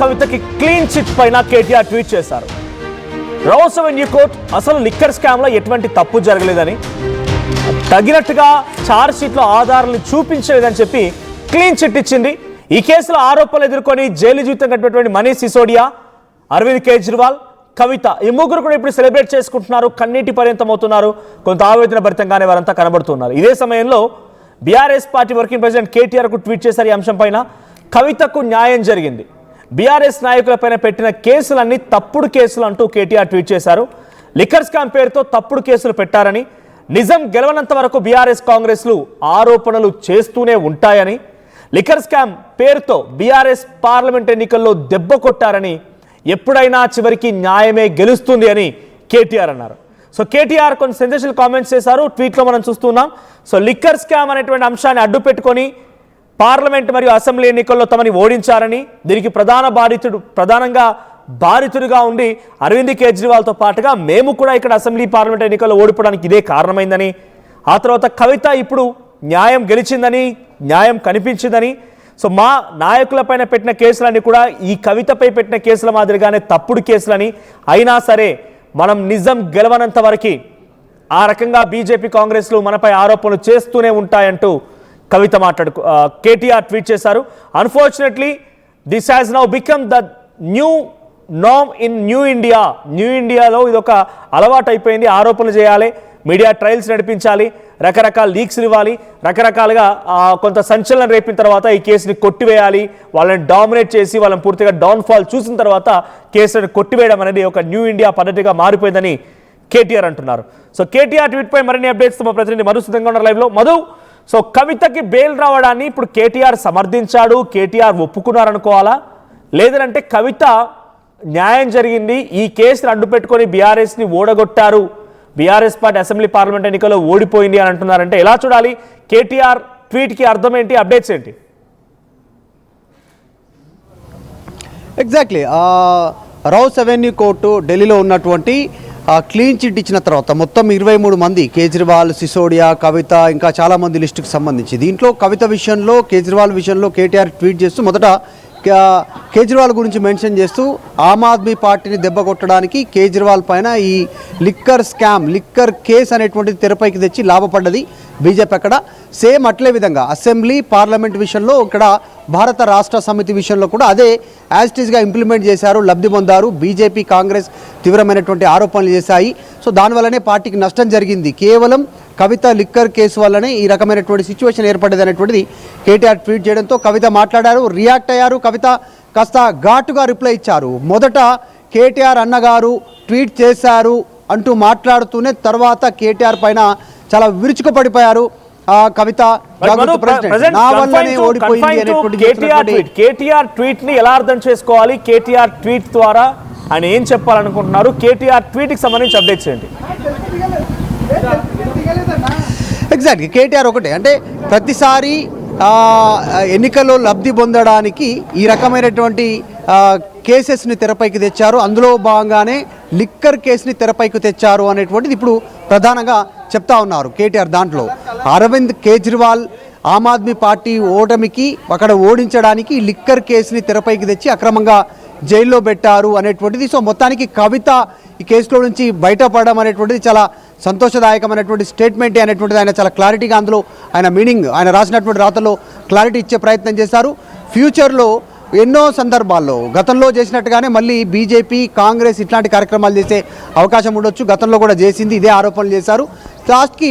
కవితకి clean chit పైన KTR tweet చేశారు. Rows avenue court అసలు లిక్కర్ స్కామ్ లో ఎటువంటి తప్పు జరగలేదని, తగినట్టుగా ఛార్జ్ షీట్ లో ఆధారాలు చూపించలేదని చెప్పి క్లీన్ చిట్ ఇచ్చింది. ఈ కేసులో ఆరోపణలు ఎదుర్కొని జైలు జీవితం గడిపినటువంటి మనీష్ సిసోడియా, అరవింద్ కేజ్రీవాల్, కవిత ఈ ముగ్గురు కూడా ఇప్పుడు సెలబ్రేట్ చేసుకుంటున్నారు. కన్నీటి పర్యంతం అవుతున్నారు. కొంత ఆవేదన భరితంగానే వారంతా కనబడుతున్నారు. ఇదే సమయంలో BRS party working president KTR కు ట్వీట్ చేశారు. ఈ అంశం పైన కవితకు న్యాయం జరిగింది, బీఆర్ఎస్ నాయకులపైన పెట్టిన కేసులన్నీ తప్పుడు కేసులు అంటూ కేటీఆర్ ట్వీట్ చేశారు. లిక్కర్ స్కామ్ పేరుతో తప్పుడు కేసులు పెట్టారని, నిజం గెలవనంత వరకు బీఆర్ఎస్ కాంగ్రెస్లు ఆరోపణలు చేస్తూనే ఉంటాయని, లిక్కర్ స్కామ్ పేరుతో బీఆర్ఎస్ పార్లమెంట్ ఎన్నికల్లో దెబ్బ కొట్టారని, ఎప్పుడైనా చివరికి న్యాయమే గెలుస్తుంది అని కేటీఆర్ అన్నారు. సో కేటీఆర్ కొన్ని సెన్సేషనల్ కామెంట్స్ చేశారు. ట్వీట్లో మనం చూస్తున్నాం. సో లిక్కర్ స్కామ్ అనేటువంటి అంశాన్ని అడ్డు పెట్టుకొని పార్లమెంట్ మరియు అసెంబ్లీ ఎన్నికల్లో తమని ఓడించారని, దీనికి ప్రధానంగా బాధితుడిగా ఉండి అరవింద్ కేజ్రీవాల్తో పాటుగా మేము కూడా ఇక్కడ అసెంబ్లీ పార్లమెంట్ ఎన్నికల్లో ఓడిపోవడానికి ఇదే కారణమైందని, ఆ తర్వాత కవిత ఇప్పుడు న్యాయం గెలిచిందని, న్యాయం కనిపించిందని, సో మా నాయకులపైన పెట్టిన కేసులన్నీ కూడా ఈ కవితపై పెట్టిన కేసుల మాదిరిగానే తప్పుడు కేసులని, అయినా సరే మనం నిజం గెలవనంత వరకు ఆ రకంగా బీజేపీ కాంగ్రెస్లు మనపై ఆరోపణలు చేస్తూనే ఉంటాయంటూ కవిత కేటీఆర్ ట్వీట్ చేశారు. Unfortunately this has now become the new norm in new India. New ఇండియాలో ఇది ఒక అలవాటు అయిపోయింది. ఆరోపణలు చేయాలి, మీడియా ట్రయల్స్ నడిపించాలి, రకరకాల లీక్స్లు ఇవ్వాలి, రకరకాలుగా కొంత సంచలనం రేపిన తర్వాత ఈ కేసుని కొట్టివేయాలి, వాళ్ళని డామినేట్ చేసి వాళ్ళని పూర్తిగా డౌన్ఫాల్ చూసిన తర్వాత కేసులను కొట్టివేయడం అనేది ఒక న్యూ ఇండియా పద్ధతిగా మారిపోయిందని కేటీఆర్ అంటున్నారు. సో కేటీఆర్ ట్వీట్ పై మరిన్ని అప్డేట్స్ మా ప్రతినిధి మధు సిద్ధంగా ఉన్నారు లైవ్లో. మధు, సో కవితకి బెయిల్ రావడాన్ని ఇప్పుడు కేటీఆర్ సమర్థించాడు, కేటీఆర్ ఒప్పుకున్నారనుకోవాలా, లేదంటే కవిత న్యాయం జరిగింది, ఈ కేసును అడ్డు పెట్టుకొని బీఆర్ఎస్ని ఓడగొట్టారు, బీఆర్ఎస్ పార్టీ అసెంబ్లీ పార్లమెంట్ ఎన్నికల్లో ఓడిపోయింది అని అంటున్నారంటే ఎలా చూడాలి? కేటీఆర్ ట్వీట్కి అర్థం ఏంటి, అప్డేట్స్ ఏంటి? ఎగ్జాక్ట్లీ రౌస్ అవెన్యూ కోర్టు ఢిల్లీలో ఉన్నటువంటి క్లీన్ చిట్ ఇచ్చిన తర్వాత మొత్తం 23 మంది, కేజ్రీవాల్, సిసోడియా, కవిత, ఇంకా చాలామంది లిస్టుకు సంబంధించి దీంట్లో కవిత విషయంలో, కేజ్రీవాల్ విషయంలో కేటీఆర్ ట్వీట్ చేస్తూ మొదట కేజ్రీవాల్ గురించి మెన్షన్ చేస్తూ ఆమ్ ఆద్మీ పార్టీని దెబ్బ కొట్టడానికి కేజ్రీవాల్ పైన ఈ లిక్కర్ స్కామ్, లిక్కర్ కేసు అనేటువంటిది తెరపైకి తెచ్చి లాభపడ్డది బీజేపీ. అక్కడ సేమ్ అట్లే విధంగా అసెంబ్లీ పార్లమెంట్ విషయంలో, ఇక్కడ భారత రాష్ట్ర సమితి విషయంలో కూడా అదే యాజ్ ఇట్ ఈస్గా ఇంప్లిమెంట్ చేశారు, లబ్ధి పొందారు. బీజేపీ, కాంగ్రెస్ తీవ్రమైనటువంటి ఆరోపణలు చేశాయి. సో దానివల్లనే పార్టీకి నష్టం జరిగింది. కేవలం కవిత లిక్కర్ కేసు వల్లనే ఈ రకమైనటువంటి సిచ్యువేషన్ ఏర్పడేది అనేటువంటిది కేటీఆర్ ట్వీట్ చేయడంతో కవిత మాట్లాడారు, రియాక్ట్ అయ్యారు. కవిత కాస్త ఘాటుగా రిప్లై ఇచ్చారు. మొదట కేటీఆర్ అన్నగారు ట్వీట్ చేశారు అంటూ మాట్లాడుతూనే తర్వాత కేటీఆర్ పైన చాలా విరుచుకుపడిపోయారు. కవిత నా వల్లనే ఓడిపోయింది అనేటువంటి కేటీఆర్ ట్వీట్ ని ఎలా అర్థం చేసుకోవాలి? కేటీఆర్ ట్వీట్ ద్వారా ఆయన ఏం చెప్పాలనుకుంటున్నారు? కేటీఆర్ ట్వీట్ కి సంబంధించి అప్డేట్స్ ఏంటి? ఎగ్జాక్ట్గా కేటీఆర్ ఒకటే, అంటే ప్రతిసారి ఎన్నికల్లో లబ్ధి పొందడానికి ఈ రకమైనటువంటి కేసెస్ని తెరపైకి తెచ్చారు. అందులో భాగంగానే లిక్కర్ కేసుని తెరపైకి తెచ్చారు అనేటువంటిది ఇప్పుడు ప్రధానంగా చెప్తా ఉన్నారు కేటీఆర్. దాంట్లో అరవింద్ కేజ్రీవాల్ ఆమ్ ఆద్మీ పార్టీ ఓటమికి, అక్కడ ఓడించడానికి లిక్కర్ కేసుని తెరపైకి తెచ్చి అక్రమంగా జైల్లో పెట్టారు అనేటువంటిది. సో మొత్తానికి కవిత ఈ కేసులో నుంచి బయటపడడం అనేటువంటిది చాలా సంతోషదాయకమైనటువంటి స్టేట్మెంటే అనేటువంటిది ఆయన చాలా క్లారిటీగా అందులో ఆయన మీనింగ్, ఆయన రాసినటువంటి రాతల్లో క్లారిటీ ఇచ్చే ప్రయత్నం చేశారు. ఫ్యూచర్లో ఎన్నో సందర్భాల్లో గతంలో చేసినట్టుగానే మళ్ళీ బీజేపీ, కాంగ్రెస్ ఇట్లాంటి కార్యక్రమాలు చేసే అవకాశం ఉండొచ్చు. గతంలో కూడా చేసింది, ఇదే ఆరోపణలు చేశారు. లాస్ట్కి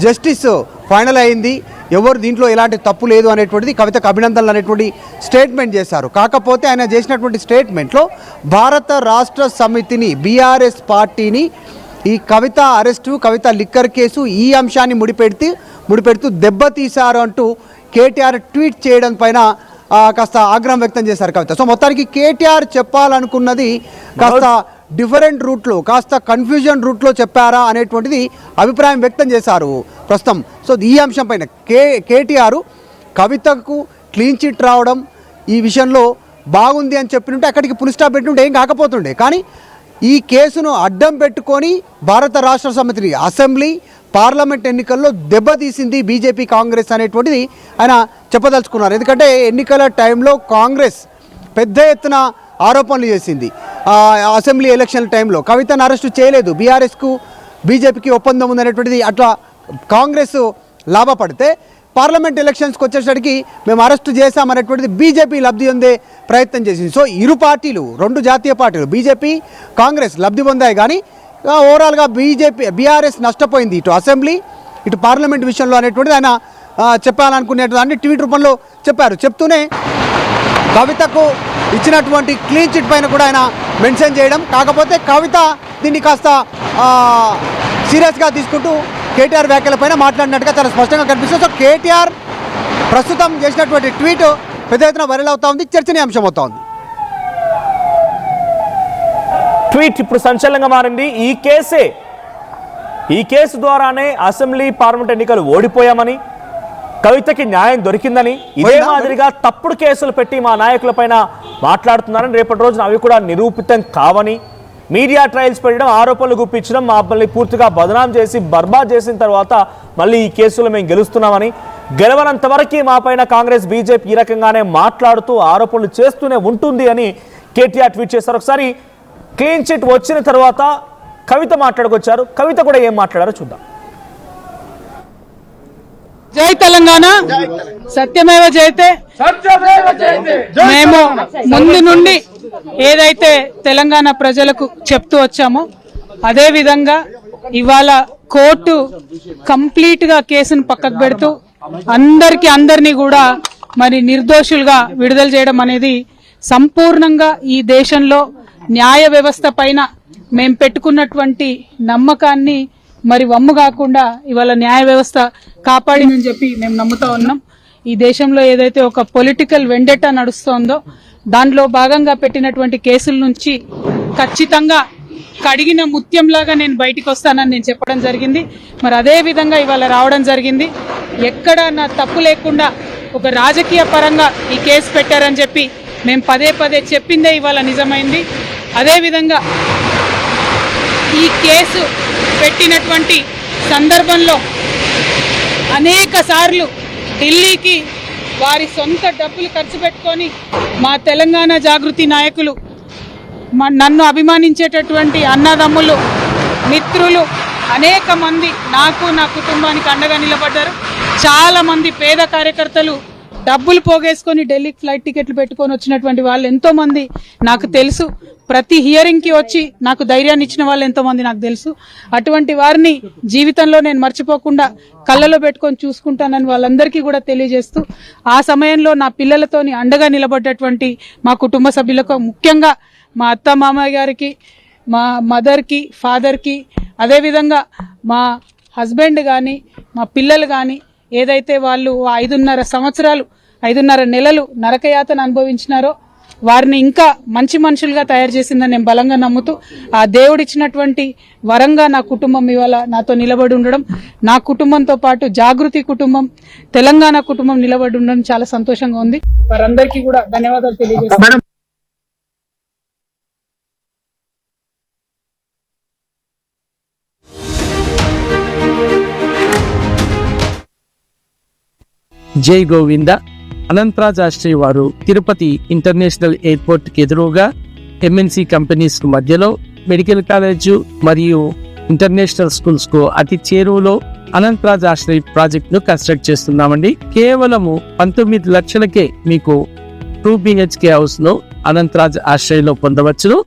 జస్టిస్ ఫైనల్ అయింది, ఎవరు దీంట్లో ఎలాంటి తప్పు లేదు అనేటువంటిది కవితకు అభినందనలు అనేటువంటి స్టేట్మెంట్ చేశారు. కాకపోతే ఆయన చేసినటువంటి స్టేట్మెంట్లో భారత రాష్ట్ర సమితిని, బీఆర్ఎస్ పార్టీని ఈ కవిత అరెస్టు, కవిత లిక్కర్ కేసు ఈ అంశాన్ని ముడిపెడుతూ దెబ్బతీశారు అంటూ కేటీఆర్ ట్వీట్ చేయడం పైన కాస్త ఆగ్రహం వ్యక్తం చేశారు కవిత. సో మొత్తానికి కేటీఆర్ చెప్పాలనుకున్నది కాస్త డిఫరెంట్ రూట్లో, కాస్త కన్ఫ్యూజన్ రూట్లో చెప్పారా అనేటువంటిది అభిప్రాయం వ్యక్తం చేశారు ప్రస్తుతం. సో ఈ అంశం పైన కేటీఆర్ కవితకు క్లీన్ చిట్ రావడం ఈ విషయంలో బాగుంది అని చెప్పినట్టే అక్కడికి పులి స్టాప్ పెట్టుంటే ఏం కాకపోతుండే. కానీ ఈ కేసును అడ్డం పెట్టుకొని భారత రాష్ట్ర సమితిని, అసెంబ్లీ పార్లమెంట్ ఎన్నికల్లో దెబ్బతీసింది బీజేపీ, కాంగ్రెస్ అనేటువంటిది ఆయన చెప్పదలుచుకున్నారు. ఎందుకంటే ఎన్నికల టైంలో కాంగ్రెస్ పెద్ద ఎత్తున ఆరోపణలు చేసింది. అసెంబ్లీ ఎలక్షన్ టైంలో కవితను అరెస్టు చేయలేదు, బీఆర్ఎస్కు బీజేపీకి ఒప్పందం ఉందనేటువంటిది అట్లా కాంగ్రెస్ లాభపడితే పార్లమెంట్ ఎలక్షన్స్కి వచ్చేసరికి మేము అరెస్టు చేశామనేటువంటిది బీజేపీ లబ్ధి పొందే ప్రయత్నం చేసింది. సో ఇరు పార్టీలు, రెండు జాతీయ పార్టీలు బీజేపీ కాంగ్రెస్ లబ్ధి పొందాయి, కానీ ఓవరాల్గా బీఆర్ఎస్ నష్టపోయింది ఇటు అసెంబ్లీ ఇటు పార్లమెంట్ విషయంలో అనేటువంటిది ఆయన చెప్పాలనుకునేటువంటి ట్వీట్ రూపంలో చెప్పారు. చెప్తూనే కవితకు ఇచ్చినటువంటి క్లీన్ చిట్ పైన కూడా ఆయన మెన్షన్ చేయడం, కాకపోతే కవిత దీన్ని కాస్త సీరియస్గా తీసుకుంటూ కేటీఆర్ వ్యాఖ్యలపైన మాట్లాడినట్టుగా చాలా స్పష్టంగా కనిపిస్తుంది. సో కేటీఆర్ ప్రస్తుతం చేసినటువంటి ట్వీట్ పెద్ద ఎత్తున వైరల్ అవుతా ఉంది, చర్చనీయాంశం అవుతా ఉంది. ట్వీట్ ఇప్పుడు సంచలనంగా మారింది. ఈ కేసు ద్వారానే అసెంబ్లీ పార్లమెంట్ ఎన్నికలు ఓడిపోయామని, కవితకి న్యాయం దొరికిందని, ఇదే మాదిరిగా తప్పుడు కేసులు పెట్టి మా నాయకులపైన మాట్లాడుతున్నారని, రేపటి రోజున అవి కూడా నిరూపితం కావని, మీడియా ట్రయల్స్ పెట్టడం, ఆరోపణలు గుప్పించడం, మమ్మల్ని పూర్తిగా బదనాం చేసి బర్బాద్ చేసిన తర్వాత మళ్ళీ ఈ కేసులో మేము గెలుస్తున్నామని, గెలవనంత వరకు మా పైన కాంగ్రెస్ బీజేపీ ఈ రకంగానే మాట్లాడుతూ ఆరోపణలు చేస్తూనే ఉంటుంది అని కేటీఆర్ ట్వీట్ చేశారు. ఒకసారి క్లీన్ చిట్ వచ్చిన తర్వాత కవిత మాట్లాడుకొచ్చారు. కవిత కూడా ఏం మాట్లాడారో చూద్దాం. జై తెలంగాణ, సత్యమేవ జయతే. మేము ముందు నుండి ఏదైతే తెలంగాణ ప్రజలకు చెప్తూ వచ్చామో అదే విధంగా ఇవాళ కోర్టు కంప్లీట్ గా కేసును పక్కకు పెడుతూ అందరినీ కూడా మరి నిర్దోషులుగా విడుదల చేయడం అనేది సంపూర్ణంగా ఈ దేశంలో న్యాయ వ్యవస్థ పైన మేము పెట్టుకున్నటువంటి నమ్మకాన్ని మరి వమ్ము కాకుండా ఇవాళ న్యాయ వ్యవస్థ కాపాడిందని చెప్పి మేము నమ్ముతా ఉన్నాం. ఈ దేశంలో ఏదైతే ఒక పొలిటికల్ వెండెటా నడుస్తోందో దాంట్లో భాగంగా పెట్టినటువంటి కేసుల నుంచి ఖచ్చితంగా కడిగిన ముత్యంలాగా నేను బయటికి వస్తానని నేను చెప్పడం జరిగింది. మరి అదే విధంగా ఇవాళ రావడం జరిగింది. ఎక్కడ నా తప్పు లేకుండా ఒక రాజకీయ పరంగా ఈ కేసు పెట్టారని చెప్పి మేము పదే చెప్పిందే ఇవాళ నిజమైంది. అదేవిధంగా ఈ కేసు పెట్టినటువంటి సందర్భంలో అనేక సార్లు ఢిల్లీకి వారి సొంత డబ్బులు ఖర్చు పెట్టుకొని మా తెలంగాణ జాగృతి నాయకులు, నన్ను అభిమానించేటటువంటి అన్నదమ్ములు, మిత్రులు అనేక మంది నాకు, నా కుటుంబానికి అండగా నిలబడ్డారు. చాలా మంది పేద కార్యకర్తలు డబ్బులు పోగేసుకొని ఢిల్లీకి ఫ్లైట్ టికెట్లు పెట్టుకొని వచ్చినటువంటి వాళ్ళు ఎంతో మంది నాకు తెలుసు. ప్రతి హియరింగ్ కి వచ్చి నాకు ధైర్యాన్ని ఇచ్చిన వాళ్ళు ఎంతో మంది నాకు తెలుసు. అటువంటి వారిని జీవితంలో నేను మర్చిపోకుండా కళ్ళలో పెట్టుకొని చూసుకుంటానని వాళ్ళందరికీ కూడా తెలియజేస్తూ, ఆ సమయంలో నా పిల్లలతోని అండగా నిలబడ్డటువంటి మా కుటుంబ సభ్యులకు, ముఖ్యంగా మా అత్త మామయ్య గారికి, మా మదర్కి, ఫాదర్కి, అదేవిధంగా మా హస్బెండ్ కానీ మా పిల్లలు కానీ ఏదైతే వాళ్ళు 5.5 నెలలు నరకయాతన అనుభవించినారో వారిని ఇంకా మంచి మనుషులుగా తయారు చేసిందని నేను బలంగా నమ్ముతూ, ఆ దేవుడిచ్చినటువంటి వరంగా నా కుటుంబం ఇవాళ నాతో నిలబడి ఉండడం, నా కుటుంబంతో పాటు జాగృతి కుటుంబం, తెలంగాణ కుటుంబం నిలబడి ఉండడం చాలా సంతోషంగా ఉంది. వారందరికీ కూడా ధన్యవాదాలు తెలియజేస్తాను. జై గోవింద. అనంతరాజ్ ఆశ్రయ్ వారు తిరుపతి ఇంటర్నేషనల్ ఎయిర్పోర్ట్ కి ఎదురుగా ఎంఎన్సి కంపెనీస్ మధ్యలో మెడికల్ కాలేజ్ మరియు ఇంటర్నేషనల్ స్కూల్స్ కు అతి చేరువలో అనంతరాజ్ ఆశ్రయ్ ప్రాజెక్ట్ ను కన్స్ట్రక్ట్ చేస్తున్నామండి. కేవలము 19 లక్షలకే మీకు 2 BHK హౌస్ ను అనంతరాజ్ ఆశ్రయ్ లో పొందవచ్చును.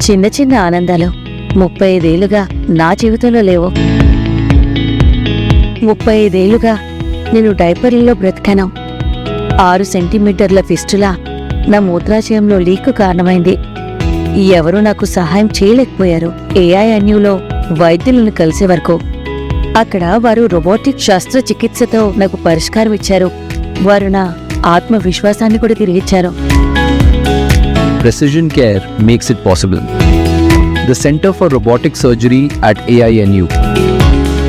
చిన్న చిన్న ఆనందాలు 35 ఏళ్లుగా నా జీవితంలో లేవు. 35 ఏళ్లుగా నేను డైపర్లలో బ్రతికాను. 6 సెంటీమీటర్ల ఫిస్టులా నా మూత్రాశయంలో లీక్ కారణమైంది. ఎవరూ నాకు సహాయం చేయలేకపోయారు. AINUలో వైద్యులను కలిసే వరకు అక్కడ వారు రోబోటిక్ శస్త్రచికిత్సతో నాకు పరిష్కారం ఇచ్చారు. వారు నా ఆత్మవిశ్వాసాన్ని కూడా తిరిగిచ్చారు. Precision care makes it possible. The Center for Robotic Surgery at AINU